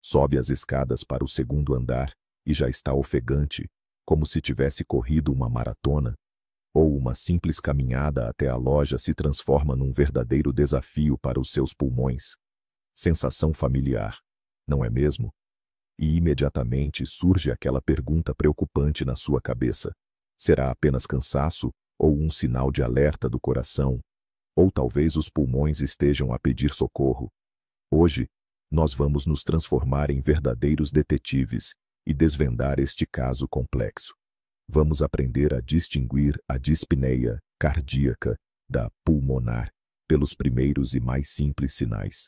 Sobe as escadas para o segundo andar e já está ofegante, como se tivesse corrido uma maratona, ou uma simples caminhada até a loja se transforma num verdadeiro desafio para os seus pulmões. Sensação familiar, não é mesmo? E imediatamente surge aquela pergunta preocupante na sua cabeça. Será apenas cansaço ou um sinal de alerta do coração? Ou talvez os pulmões estejam a pedir socorro? Hoje, nós vamos nos transformar em verdadeiros detetives e desvendar este caso complexo. Vamos aprender a distinguir a dispneia cardíaca da pulmonar pelos primeiros e mais simples sinais.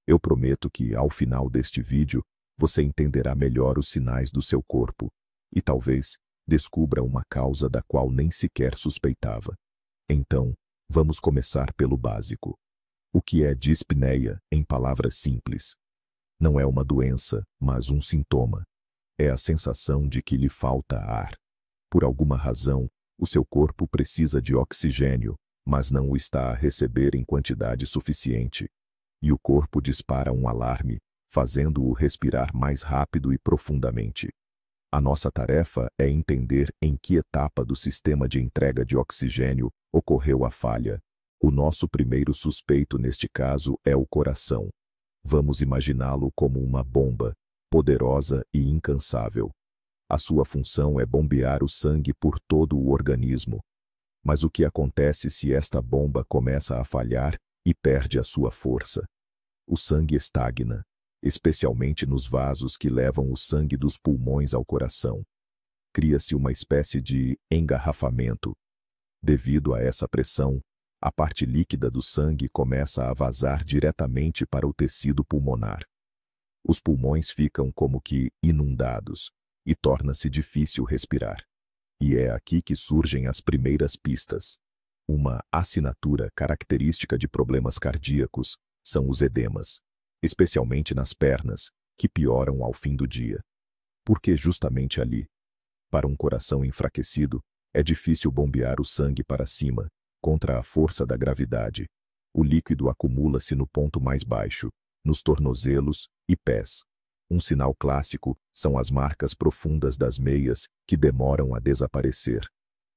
Eu prometo que, ao final deste vídeo, você entenderá melhor os sinais do seu corpo e talvez descubra uma causa da qual nem sequer suspeitava. Então, vamos começar pelo básico. O que é dispneia, em palavras simples? Não é uma doença, mas um sintoma. É a sensação de que lhe falta ar. Por alguma razão, o seu corpo precisa de oxigênio, mas não o está a receber em quantidade suficiente. E o corpo dispara um alarme, fazendo-o respirar mais rápido e profundamente. A nossa tarefa é entender em que etapa do sistema de entrega de oxigênio ocorreu a falha. O nosso primeiro suspeito neste caso é o coração. Vamos imaginá-lo como uma bomba, poderosa e incansável. A sua função é bombear o sangue por todo o organismo. Mas o que acontece se esta bomba começa a falhar e perde a sua força? O sangue estagna, especialmente nos vasos que levam o sangue dos pulmões ao coração. Cria-se uma espécie de engarrafamento. Devido a essa pressão, a parte líquida do sangue começa a vazar diretamente para o tecido pulmonar. Os pulmões ficam como que inundados e torna-se difícil respirar. E é aqui que surgem as primeiras pistas. Uma assinatura característica de problemas cardíacos são os edemas, especialmente nas pernas, que pioram ao fim do dia. Porque justamente ali, para um coração enfraquecido, é difícil bombear o sangue para cima, contra a força da gravidade. O líquido acumula-se no ponto mais baixo, nos tornozelos e pés. Um sinal clássico são as marcas profundas das meias que demoram a desaparecer.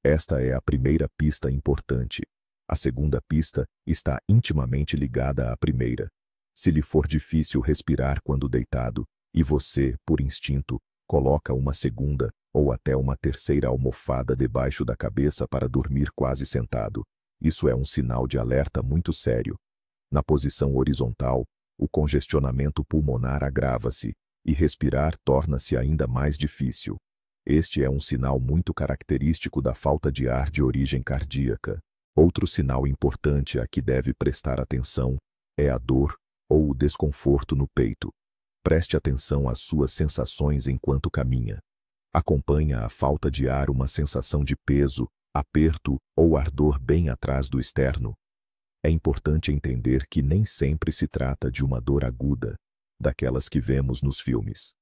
Esta é a primeira pista importante. A segunda pista está intimamente ligada à primeira. Se lhe for difícil respirar quando deitado, e você, por instinto, coloca uma segunda ou até uma terceira almofada debaixo da cabeça para dormir quase sentado, isso é um sinal de alerta muito sério. Na posição horizontal, o congestionamento pulmonar agrava-se e respirar torna-se ainda mais difícil. Este é um sinal muito característico da falta de ar de origem cardíaca. Outro sinal importante a que deve prestar atenção é a dor ou o desconforto no peito. Preste atenção às suas sensações enquanto caminha. Acompanha a falta de ar uma sensação de peso, aperto ou ardor bem atrás do externo. É importante entender que nem sempre se trata de uma dor aguda, daquelas que vemos nos filmes.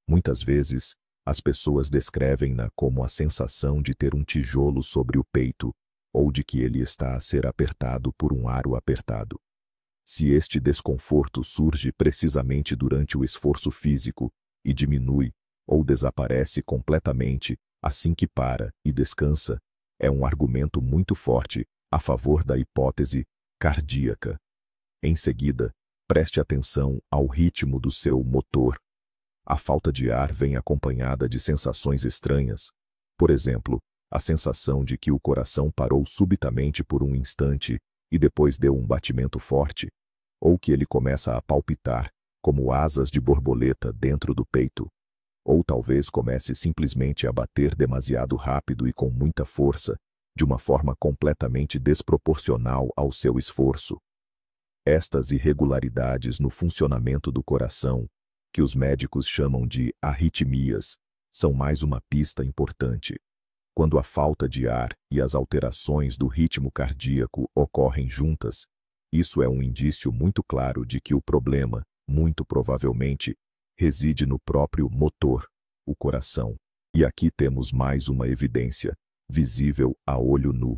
Muitas vezes, as pessoas descrevem-na como a sensação de ter um tijolo sobre o peito, ou de que ele está a ser apertado por um aro apertado. Se este desconforto surge precisamente durante o esforço físico e diminui ou desaparece completamente assim que para e descansa, é um argumento muito forte a favor da hipótese cardíaca. Em seguida, preste atenção ao ritmo do seu motor. A falta de ar vem acompanhada de sensações estranhas. Por exemplo, a sensação de que o coração parou subitamente por um instante e depois deu um batimento forte, ou que ele começa a palpitar, como asas de borboleta dentro do peito. Ou talvez comece simplesmente a bater demasiado rápido e com muita força, de uma forma completamente desproporcional ao seu esforço. Estas irregularidades no funcionamento do coração, que os médicos chamam de arritmias, são mais uma pista importante. Quando a falta de ar e as alterações do ritmo cardíaco ocorrem juntas, isso é um indício muito claro de que o problema, muito provavelmente, reside no próprio motor, o coração. E aqui temos mais uma evidência, visível a olho nu.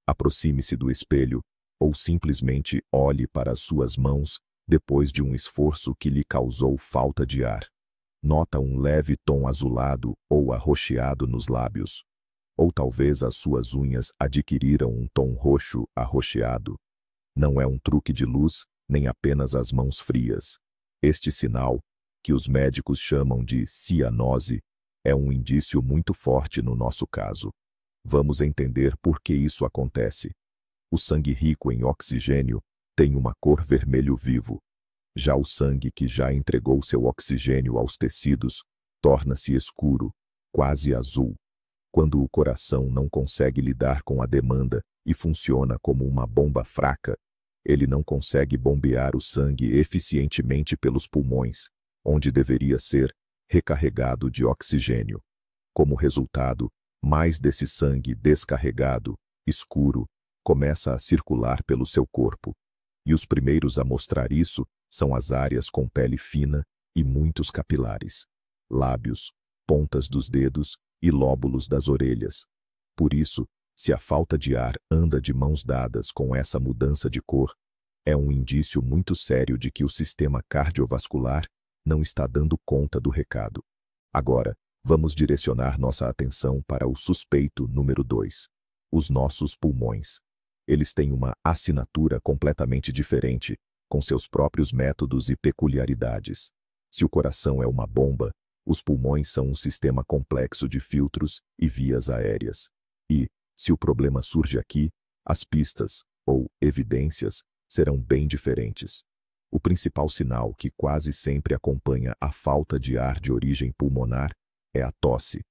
Aproxime-se do espelho, ou simplesmente olhe para as suas mãos depois de um esforço que lhe causou falta de ar. Nota um leve tom azulado ou arroxeado nos lábios. Ou talvez as suas unhas adquiriram um tom roxo arroxeado. Não é um truque de luz, nem apenas as mãos frias. Este sinal, que os médicos chamam de cianose, é um indício muito forte no nosso caso. Vamos entender por que isso acontece. O sangue rico em oxigênio tem uma cor vermelho vivo. Já o sangue que já entregou seu oxigênio aos tecidos torna-se escuro, quase azul. Quando o coração não consegue lidar com a demanda e funciona como uma bomba fraca, ele não consegue bombear o sangue eficientemente pelos pulmões, onde deveria ser recarregado de oxigênio. Como resultado, mais desse sangue descarregado, escuro, começa a circular pelo seu corpo. E os primeiros a mostrar isso são as áreas com pele fina e muitos capilares, lábios, pontas dos dedos e lóbulos das orelhas. Por isso, se a falta de ar anda de mãos dadas com essa mudança de cor, é um indício muito sério de que o sistema cardiovascular não está dando conta do recado. Agora, vamos direcionar nossa atenção para o suspeito número 2, os nossos pulmões. Eles têm uma assinatura completamente diferente, com seus próprios métodos e peculiaridades. Se o coração é uma bomba, os pulmões são um sistema complexo de filtros e vias aéreas. E, se o problema surge aqui, as pistas, ou evidências, serão bem diferentes. O principal sinal que quase sempre acompanha a falta de ar de origem pulmonar é a tosse.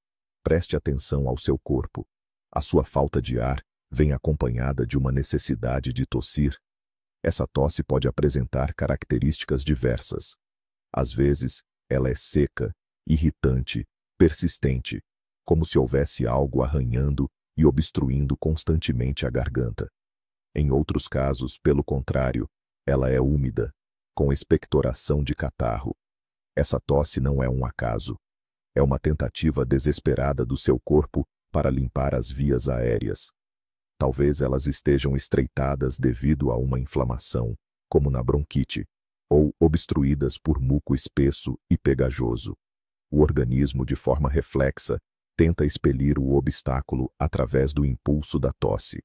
Preste atenção ao seu corpo. A sua falta de ar vem acompanhada de uma necessidade de tossir. Essa tosse pode apresentar características diversas. Às vezes, ela é seca, irritante, persistente, como se houvesse algo arranhando e obstruindo constantemente a garganta. Em outros casos, pelo contrário, ela é úmida, com expectoração de catarro. Essa tosse não é um acaso. É uma tentativa desesperada do seu corpo para limpar as vias aéreas. Talvez elas estejam estreitadas devido a uma inflamação, como na bronquite, ou obstruídas por muco espesso e pegajoso. O organismo, de forma reflexa, tenta expelir o obstáculo através do impulso da tosse.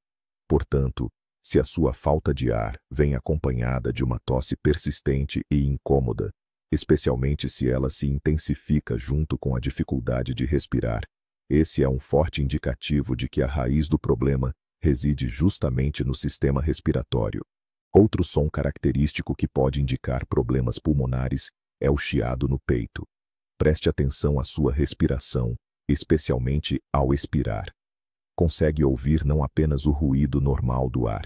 Portanto, se a sua falta de ar vem acompanhada de uma tosse persistente e incômoda, especialmente se ela se intensifica junto com a dificuldade de respirar, esse é um forte indicativo de que a raiz do problema reside justamente no sistema respiratório. Outro som característico que pode indicar problemas pulmonares é o chiado no peito. Preste atenção à sua respiração, especialmente ao expirar. Consegue ouvir não apenas o ruído normal do ar,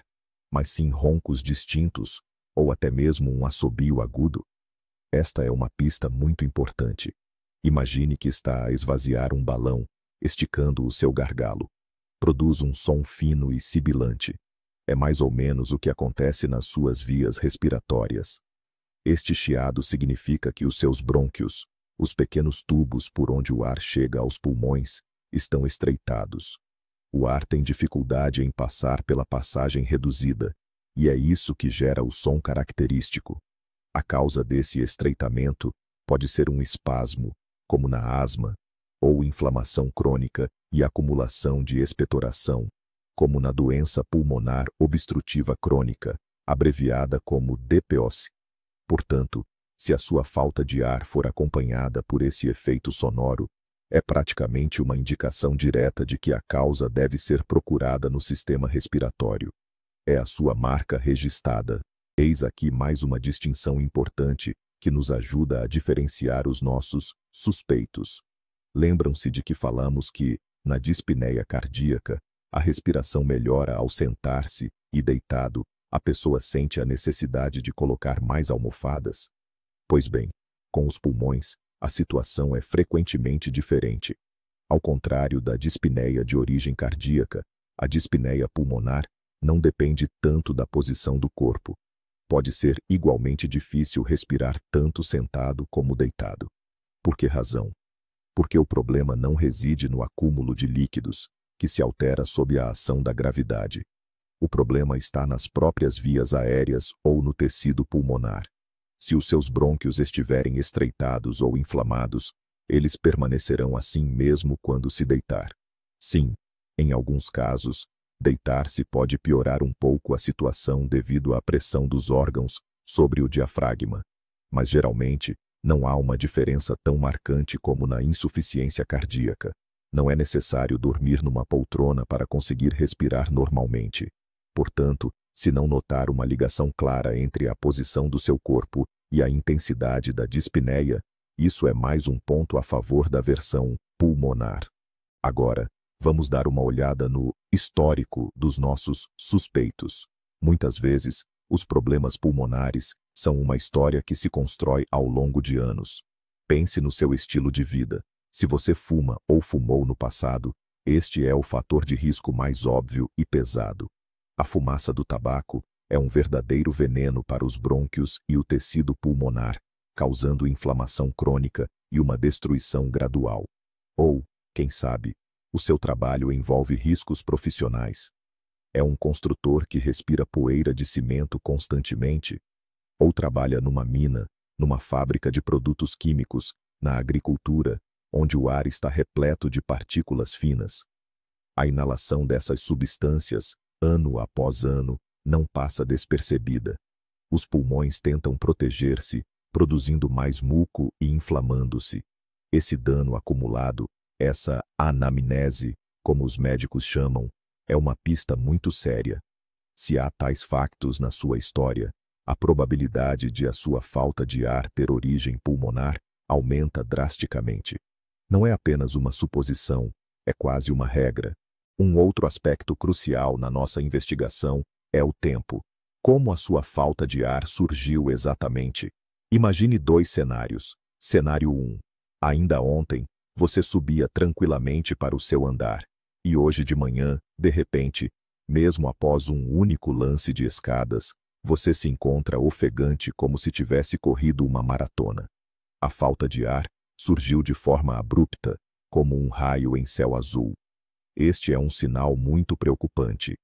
mas sim roncos distintos, ou até mesmo um assobio agudo? Esta é uma pista muito importante. Imagine que está a esvaziar um balão, esticando o seu gargalo. Produz um som fino e sibilante. É mais ou menos o que acontece nas suas vias respiratórias. Este chiado significa que os seus brônquios, os pequenos tubos por onde o ar chega aos pulmões, estão estreitados. O ar tem dificuldade em passar pela passagem reduzida, e é isso que gera o som característico. A causa desse estreitamento pode ser um espasmo, como na asma, ou inflamação crônica e acumulação de expectoração, como na doença pulmonar obstrutiva crônica, abreviada como DPOC. Portanto, se a sua falta de ar for acompanhada por esse efeito sonoro, é praticamente uma indicação direta de que a causa deve ser procurada no sistema respiratório. É a sua marca registrada. Eis aqui mais uma distinção importante que nos ajuda a diferenciar os nossos suspeitos. Lembram-se de que falamos que, na dispneia cardíaca, a respiração melhora ao sentar-se e, deitado, a pessoa sente a necessidade de colocar mais almofadas? Pois bem, com os pulmões, a situação é frequentemente diferente. Ao contrário da dispneia de origem cardíaca, a dispneia pulmonar não depende tanto da posição do corpo. Pode ser igualmente difícil respirar tanto sentado como deitado. Por que razão? Porque o problema não reside no acúmulo de líquidos, que se altera sob a ação da gravidade. O problema está nas próprias vias aéreas ou no tecido pulmonar. Se os seus brônquios estiverem estreitados ou inflamados, eles permanecerão assim mesmo quando se deitar. Sim, em alguns casos, deitar-se pode piorar um pouco a situação devido à pressão dos órgãos sobre o diafragma, mas geralmente não há uma diferença tão marcante como na insuficiência cardíaca. Não é necessário dormir numa poltrona para conseguir respirar normalmente. Portanto, se não notar uma ligação clara entre a posição do seu corpo e a intensidade da dispneia, isso é mais um ponto a favor da versão pulmonar. Agora, vamos dar uma olhada no histórico dos nossos suspeitos. Muitas vezes, os problemas pulmonares são uma história que se constrói ao longo de anos. Pense no seu estilo de vida. Se você fuma ou fumou no passado, este é o fator de risco mais óbvio e pesado. A fumaça do tabaco é um verdadeiro veneno para os brônquios e o tecido pulmonar, causando inflamação crônica e uma destruição gradual. Ou, quem sabe, o seu trabalho envolve riscos profissionais. É um construtor que respira poeira de cimento constantemente, ou trabalha numa mina, numa fábrica de produtos químicos, na agricultura, onde o ar está repleto de partículas finas. A inalação dessas substâncias, ano após ano, não passa despercebida. Os pulmões tentam proteger-se, produzindo mais muco e inflamando-se. Esse dano acumulado, essa anamnese, como os médicos chamam, é uma pista muito séria. Se há tais factos na sua história, a probabilidade de a sua falta de ar ter origem pulmonar aumenta drasticamente. Não é apenas uma suposição, é quase uma regra. Um outro aspecto crucial na nossa investigação é o tempo. Como a sua falta de ar surgiu exatamente? Imagine dois cenários. Cenário 1. Ainda ontem, você subia tranquilamente para o seu andar. E hoje de manhã, de repente, mesmo após um único lance de escadas, você se encontra ofegante como se tivesse corrido uma maratona. A falta de ar surgiu de forma abrupta, como um raio em céu azul. Este é um sinal muito preocupante.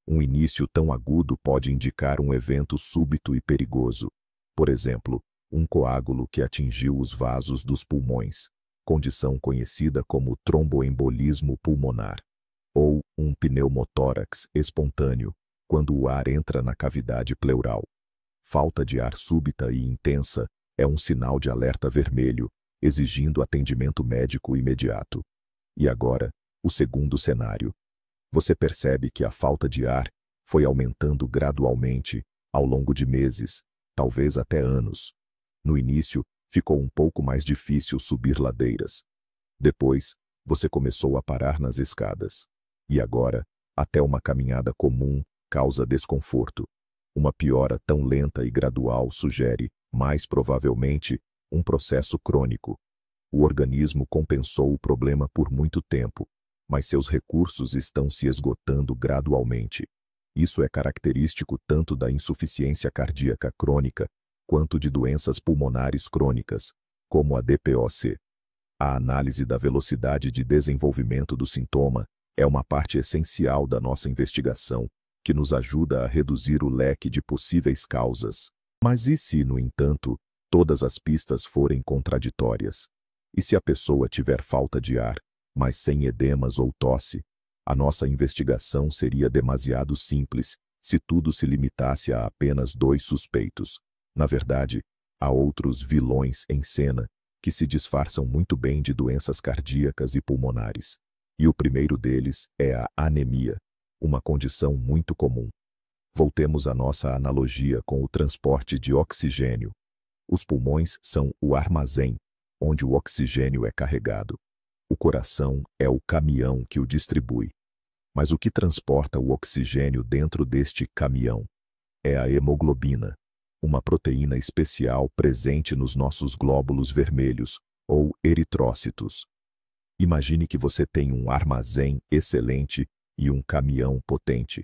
Um início tão agudo pode indicar um evento súbito e perigoso. Por exemplo, um coágulo que atingiu os vasos dos pulmões, condição conhecida como tromboembolismo pulmonar. Ou um pneumotórax espontâneo, quando o ar entra na cavidade pleural. Falta de ar súbita e intensa é um sinal de alerta vermelho, exigindo atendimento médico imediato. E agora, o segundo cenário. Você percebe que a falta de ar foi aumentando gradualmente, ao longo de meses, talvez até anos. No início, ficou um pouco mais difícil subir ladeiras. Depois, você começou a parar nas escadas. E agora, até uma caminhada comum causa desconforto. Uma piora tão lenta e gradual sugere, mais provavelmente, um processo crônico. O organismo compensou o problema por muito tempo, mas seus recursos estão se esgotando gradualmente. Isso é característico tanto da insuficiência cardíaca crônica quanto de doenças pulmonares crônicas, como a DPOC. A análise da velocidade de desenvolvimento do sintoma é uma parte essencial da nossa investigação, que nos ajuda a reduzir o leque de possíveis causas. Mas e se, no entanto, todas as pistas forem contraditórias? E se a pessoa tiver falta de ar, mas sem edemas ou tosse? A nossa investigação seria demasiado simples se tudo se limitasse a apenas dois suspeitos. Na verdade, há outros vilões em cena que se disfarçam muito bem de doenças cardíacas e pulmonares. E o primeiro deles é a anemia, uma condição muito comum. Voltemos à nossa analogia com o transporte de oxigênio. Os pulmões são o armazém, onde o oxigênio é carregado. O coração é o caminhão que o distribui. Mas o que transporta o oxigênio dentro deste caminhão? É a hemoglobina, uma proteína especial presente nos nossos glóbulos vermelhos, ou eritrócitos. Imagine que você tem um armazém excelente e um caminhão potente,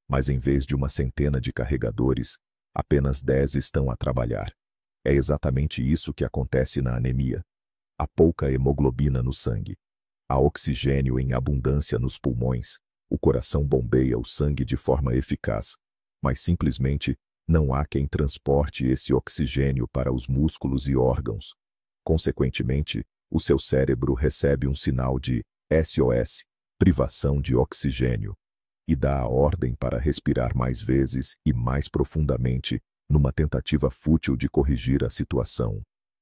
mas em vez de uma centena de carregadores, apenas 10 estão a trabalhar. É exatamente isso que acontece na anemia. Há pouca hemoglobina no sangue. Há oxigênio em abundância nos pulmões. O coração bombeia o sangue de forma eficaz, mas simplesmente Não há quem transporte esse oxigênio para os músculos e órgãos. Consequentemente, o seu cérebro recebe um sinal de SOS, privação de oxigênio, e dá a ordem para respirar mais vezes e mais profundamente, numa tentativa fútil de corrigir a situação.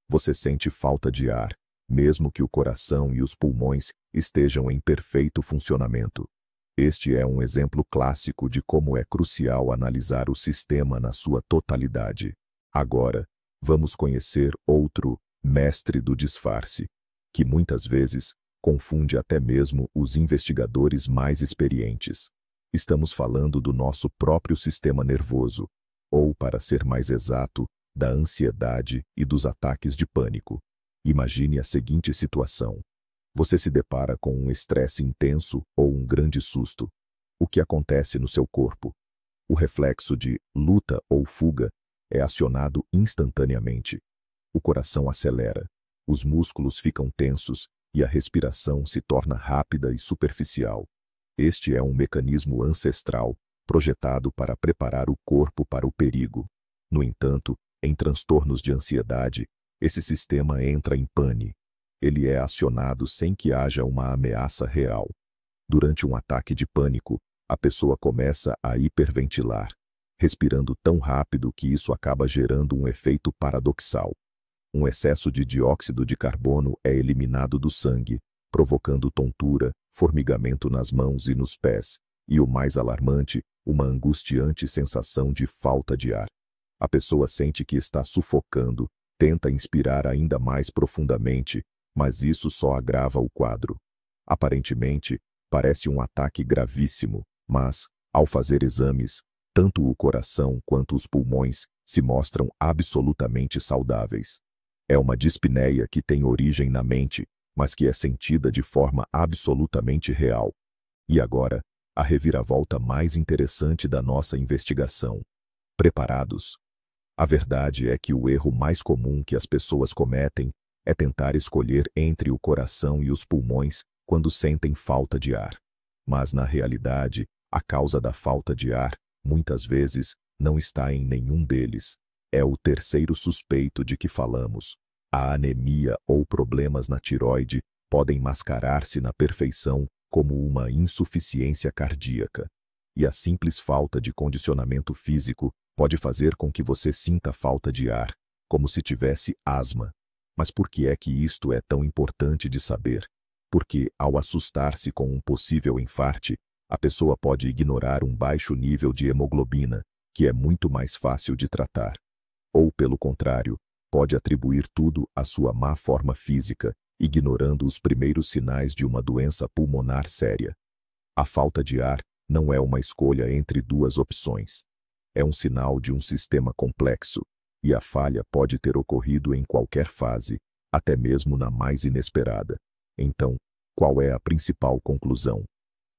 Você sente falta de ar, mesmo que o coração e os pulmões estejam em perfeito funcionamento. Este é um exemplo clássico de como é crucial analisar o sistema na sua totalidade. Agora, vamos conhecer outro mestre do disfarce, que muitas vezes confunde até mesmo os investigadores mais experientes. Estamos falando do nosso próprio sistema nervoso, ou, para ser mais exato, da ansiedade e dos ataques de pânico. Imagine a seguinte situação. Você se depara com um estresse intenso ou um grande susto. O que acontece no seu corpo? O reflexo de luta ou fuga é acionado instantaneamente. O coração acelera, os músculos ficam tensos e a respiração se torna rápida e superficial. Este é um mecanismo ancestral projetado para preparar o corpo para o perigo. No entanto, em transtornos de ansiedade, esse sistema entra em pane. Ele é acionado sem que haja uma ameaça real. Durante um ataque de pânico, a pessoa começa a hiperventilar, respirando tão rápido que isso acaba gerando um efeito paradoxal. Um excesso de dióxido de carbono é eliminado do sangue, provocando tontura, formigamento nas mãos e nos pés, e o mais alarmante, uma angustiante sensação de falta de ar. A pessoa sente que está sufocando, tenta inspirar ainda mais profundamente, mas isso só agrava o quadro. Aparentemente, parece um ataque gravíssimo, mas, ao fazer exames, tanto o coração quanto os pulmões se mostram absolutamente saudáveis. É uma dispneia que tem origem na mente, mas que é sentida de forma absolutamente real. E agora, a reviravolta mais interessante da nossa investigação. Preparados? A verdade é que o erro mais comum que as pessoas cometem é tentar escolher entre o coração e os pulmões quando sentem falta de ar. Mas, na realidade, a causa da falta de ar, muitas vezes, não está em nenhum deles. É o terceiro suspeito de que falamos. A anemia ou problemas na tireoide podem mascarar-se na perfeição como uma insuficiência cardíaca. E a simples falta de condicionamento físico pode fazer com que você sinta falta de ar, como se tivesse asma. Mas por que é que isto é tão importante de saber? Porque, ao assustar-se com um possível infarte, a pessoa pode ignorar um baixo nível de hemoglobina, que é muito mais fácil de tratar. Ou, pelo contrário, pode atribuir tudo à sua má forma física, ignorando os primeiros sinais de uma doença pulmonar séria. A falta de ar não é uma escolha entre duas opções. É um sinal de um sistema complexo, e a falha pode ter ocorrido em qualquer fase, até mesmo na mais inesperada. Então, qual é a principal conclusão?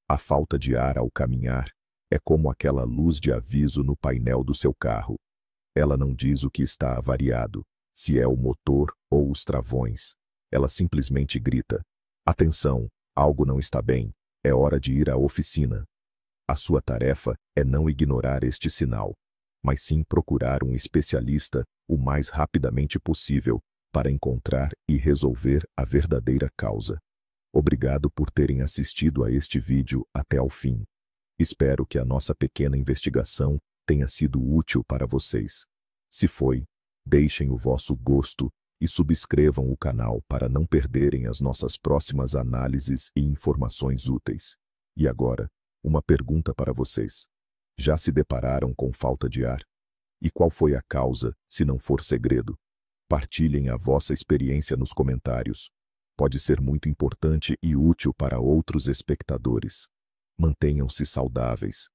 A falta de ar ao caminhar é como aquela luz de aviso no painel do seu carro. Ela não diz o que está avariado, se é o motor ou os travões. Ela simplesmente grita: atenção, algo não está bem, é hora de ir à oficina. A sua tarefa é não ignorar este sinal, mas sim procurar um especialista o mais rapidamente possível para encontrar e resolver a verdadeira causa. Obrigado por terem assistido a este vídeo até ao fim. Espero que a nossa pequena investigação tenha sido útil para vocês. Se foi, deixem o vosso gosto e subscrevam o canal para não perderem as nossas próximas análises e informações úteis. E agora, uma pergunta para vocês. Já se depararam com falta de ar? E qual foi a causa, se não for segredo? Partilhem a vossa experiência nos comentários. Pode ser muito importante e útil para outros espectadores. Mantenham-se saudáveis.